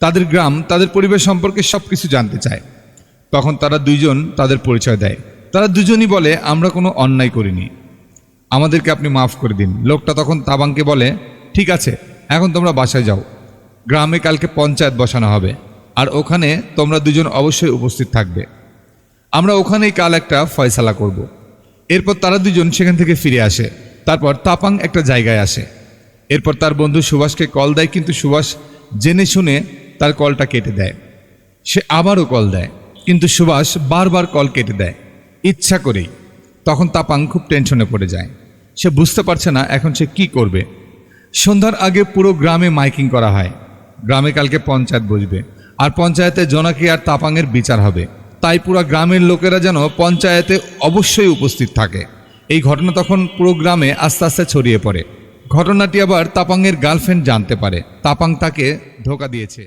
তাদের গ্রাম, তাদের পরিবেশ সম্পর্কে সব কিছু জানতে চায়। তখন তারা দুইজন তাদের পরিচয় দেয়। তারা দুজনই বলে, আমরা কোনো অন্যায় করিনি, আমাদেরকে আপনি মাফ করে দিন। লোকটা তখন তাবাংকে বলে, ঠিক আছে, এখন তোমরা বাসায় যাও, গ্রামে কালকে পঞ্চায়েত বসানো হবে, আর ওখানে তোমরা দুজন অবশ্যই উপস্থিত থাকবে। আমরা ওখানেই কাল একটা ফয়সালা করব। এরপর তারা দুজন সেখান থেকে ফিরে আসে। তারপর তাপাং একটা জায়গায় আসে। এরপর তার বন্ধু সুভাষকে কল দেয়, কিন্তু সুভাষ জেনে শুনে তার কলটা কেটে দেয়। সে আবারও কল দেয়, কিন্তু সুভাষ বারবার কল কেটে দেয়, ইচ্ছা করেই। তখন তাপাং খুব টেনশনে পড়ে যায়। সে বুঝতে পারছে না এখন সে কি করবে। সন্ধ্যার আগে পুরো গ্রামে মাইকিং করা হয়, গ্রামে কালকে পঞ্চায়েত বসবে, আর পঞ্চায়েতে জোনাকি আর তাপাংয়ের বিচার হবে। তাই পুরো গ্রামের লোকেরা যেন পঞ্চায়েতে অবশ্যই উপস্থিত থাকে। এই ঘটনা তখন পুরো গ্রামে আস্তে আস্তে ছড়িয়ে পড়ে। ঘটনাটি আবার তাপাংয়ের গার্লফ্রেন্ড জানতে পারে। তাপাং তাকে ধোঁকা দিয়েছে।